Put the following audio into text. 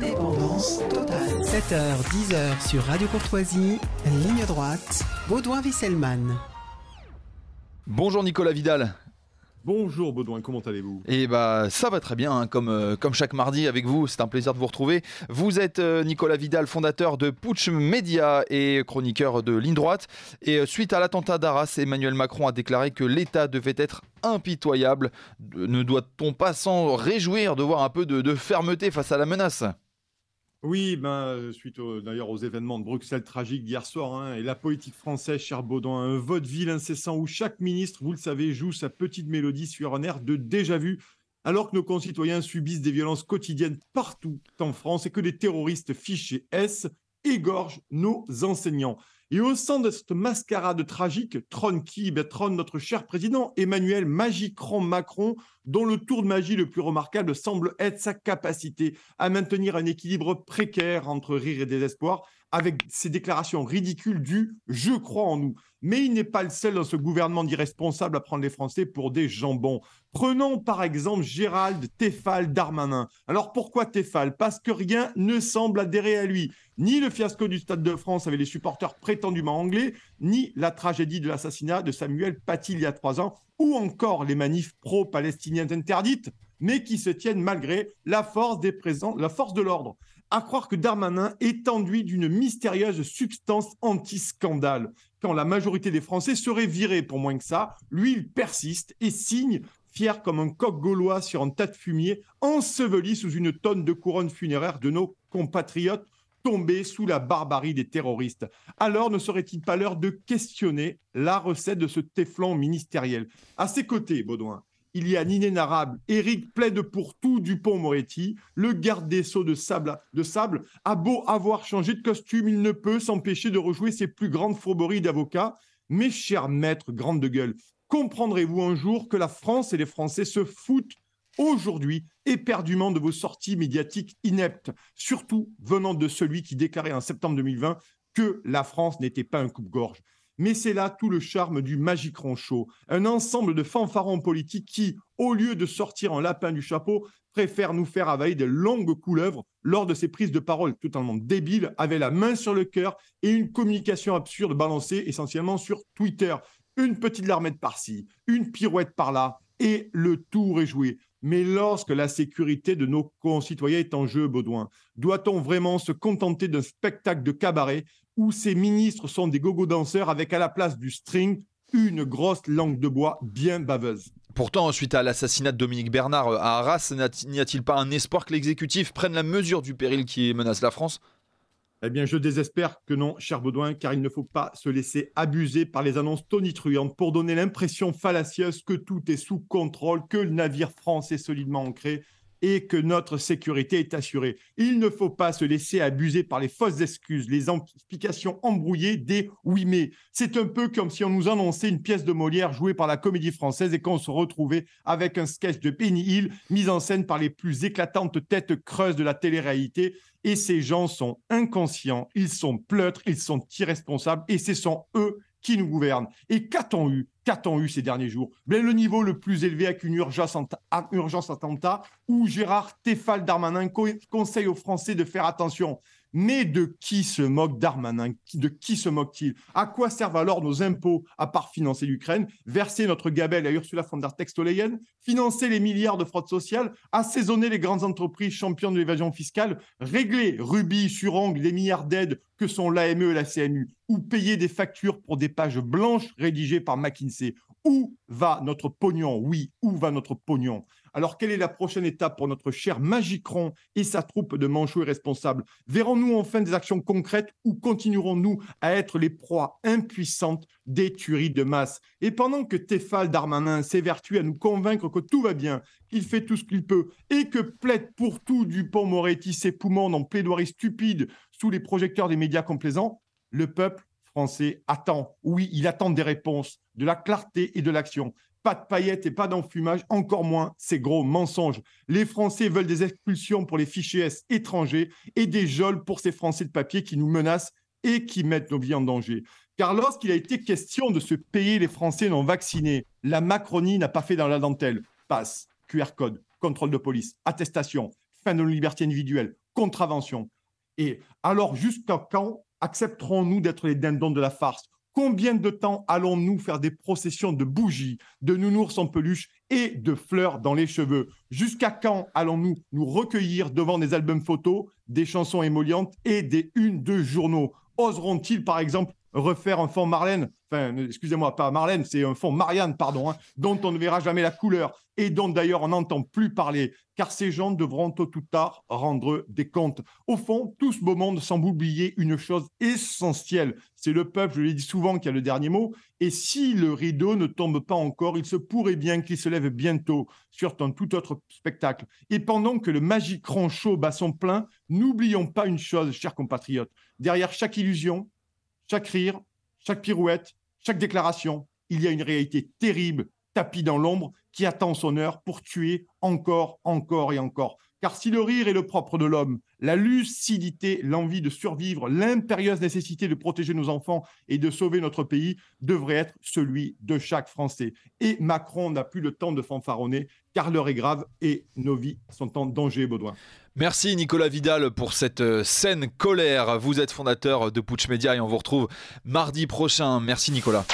Indépendance totale. 7h, 10h sur Radio Courtoisie, ligne droite, Baudouin-Wieselman. Bonjour Nicolas Vidal. Bonjour Baudouin, comment allez-vous ? Et ça va très bien, hein, comme chaque mardi avec vous, c'est un plaisir de vous retrouver. Vous êtes Nicolas Vidal, fondateur de Putsch Média et chroniqueur de Ligne Droite. Et suite à l'attentat d'Arras, Emmanuel Macron a déclaré que l'État devait être impitoyable. Ne doit-on pas s'en réjouir de voir un peu de fermeté face à la menace ? Oui, suite d'ailleurs aux événements de Bruxelles tragiques d'hier soir, et la politique française, cher Baudouin, un vaudeville incessant où chaque ministre, vous le savez, joue sa petite mélodie sur un air de déjà-vu, alors que nos concitoyens subissent des violences quotidiennes partout en France et que les terroristes fichés S égorgent nos enseignants. Et au centre de cette mascarade tragique, trône qui ? Trône notre cher président Emmanuel Magicron Macron, dont le tour de magie le plus remarquable semble être sa capacité à maintenir un équilibre précaire entre rire et désespoir, avec ses déclarations ridicules du « je crois en nous ». Mais il n'est pas le seul dans ce gouvernement d'irresponsables à prendre les Français pour des jambons. Prenons par exemple Gérald Teffal Darmanin. Alors pourquoi Teffal ? Parce que rien ne semble adhérer à lui. Ni le fiasco du Stade de France avec les supporters prétendument anglais, ni la tragédie de l'assassinat de Samuel Paty il y a 3 ans, ou encore les manifs pro-palestiniennes interdites, mais qui se tiennent malgré la force de l'ordre. À croire que Darmanin est enduit d'une mystérieuse substance anti-scandale. Quand la majorité des Français seraient virés pour moins que ça, lui, il persiste et signe, fier comme un coq gaulois sur un tas de fumier, enseveli sous une tonne de couronnes funéraires de nos compatriotes tombés sous la barbarie des terroristes. Alors ne serait-il pas l'heure de questionner la recette de ce téflon ministériel ? À ses côtés, Baudouin, il y a l'inénarrable Éric plaide pour tout Dupond-Moretti, le garde des Sceaux de sable. A beau avoir changé de costume, il ne peut s'empêcher de rejouer ses plus grandes fourberies d'avocat. Mes chers maîtres grandes de gueule, comprendrez-vous un jour que la France et les Français se foutent aujourd'hui éperdument de vos sorties médiatiques ineptes, surtout venant de celui qui déclarait en septembre 2020 que la France n'était pas un coupe-gorge. Mais c'est là tout le charme du Magicron Show, un ensemble de fanfarons politiques qui, au lieu de sortir un lapin du chapeau, préfèrent nous faire avaler de longues couleuvres lors de ces prises de parole totalement débiles, avec la main sur le cœur et une communication absurde balancée essentiellement sur Twitter. Une petite larmette par-ci, une pirouette par-là, et le tour est joué. Mais lorsque la sécurité de nos concitoyens est en jeu, Baudouin, doit-on vraiment se contenter d'un spectacle de cabaret où ces ministres sont des gogo-danseurs avec à la place du string une grosse langue de bois bien baveuse ? Pourtant, suite à l'assassinat de Dominique Bernard à Arras, n'y a-t-il pas un espoir que l'exécutif prenne la mesure du péril qui menace la France ? Eh bien, je désespère que non, cher Baudouin, car il ne faut pas se laisser abuser par les annonces tonitruantes pour donner l'impression fallacieuse que tout est sous contrôle, que le navire France est solidement ancré et que notre sécurité est assurée. Il ne faut pas se laisser abuser par les fausses excuses, les explications embrouillées des « oui mais ». C'est un peu comme si on nous annonçait une pièce de Molière jouée par la Comédie Française et qu'on se retrouvait avec un sketch de Benny Hill mis en scène par les plus éclatantes têtes creuses de la télé-réalité. Et ces gens sont inconscients, ils sont pleutres, ils sont irresponsables et ce sont eux qui nous gouvernent. Et qu'a-t-on eu ces derniers jours ? Le niveau le plus élevé avec une urgence attentat où Gérard Teffal Darmanin conseille aux Français de faire attention. Mais de qui se moque Darmanin ? De qui se moque-t-il ? À quoi servent alors nos impôts à part financer l'Ukraine, verser notre gabelle à Ursula von der Leyen, financer les milliards de fraude sociale, assaisonner les grandes entreprises championnes de l'évasion fiscale, régler rubis sur ongle les milliards d'aides que sont l'AME et la CNU, ou payer des factures pour des pages blanches rédigées par McKinsey ? Où va notre pognon ? Oui, où va notre pognon ? Alors, quelle est la prochaine étape pour notre cher Magicron et sa troupe de manchots irresponsables ? Verrons-nous enfin des actions concrètes ou continuerons-nous à être les proies impuissantes des tueries de masse ? Et pendant que Teffal Darmanin s'évertue à nous convaincre que tout va bien, qu'il fait tout ce qu'il peut et que plaide pour tout Dupond-Moretti ses poumons dans plaidoiries stupides sous les projecteurs des médias complaisants, le peuple français attend. Oui, il attend des réponses, de la clarté et de l'action. Pas de paillettes et pas d'enfumage, encore moins ces gros mensonges. Les Français veulent des expulsions pour les fichiers S étrangers et des geôles pour ces Français de papier qui nous menacent et qui mettent nos vies en danger. Car lorsqu'il a été question de se payer les Français non vaccinés, la Macronie n'a pas fait dans la dentelle. Passe, QR code, contrôle de police, attestation, fin de nos libertés individuelles, contravention. Et alors, jusqu'à quand accepterons-nous d'être les dindons de la farce? Combien de temps allons-nous faire des processions de bougies, de nounours en peluche et de fleurs dans les cheveux? Jusqu'à quand allons-nous nous recueillir devant des albums photos, des chansons émollientes et des unes de journaux? Oseront-ils, par exemple, refaire un fond Marlène, enfin, excusez-moi, pas Marlène, c'est un fond Marianne, pardon, hein, dont on ne verra jamais la couleur et dont d'ailleurs on n'entend plus parler, car ces gens devront tôt ou tard rendre des comptes. Au fond, tout ce beau monde semble oublier une chose essentielle. C'est le peuple, je l'ai dit souvent, qui a le dernier mot. Et si le rideau ne tombe pas encore, il se pourrait bien qu'il se lève bientôt sur un tout autre spectacle. Et pendant que le magique Ronchot bat son plein, n'oublions pas une chose, chers compatriotes. Derrière chaque illusion, chaque rire, chaque pirouette, chaque déclaration, il y a une réalité terrible, tapie dans l'ombre, qui attend son heure pour tuer encore, encore et encore. Car si le rire est le propre de l'homme, la lucidité, l'envie de survivre, l'impérieuse nécessité de protéger nos enfants et de sauver notre pays devrait être celui de chaque Français. Et Macron n'a plus le temps de fanfaronner, car l'heure est grave et nos vies sont en danger, Baudouin. Merci Nicolas Vidal pour cette saine colère. Vous êtes fondateur de Putsch Média et on vous retrouve mardi prochain. Merci Nicolas.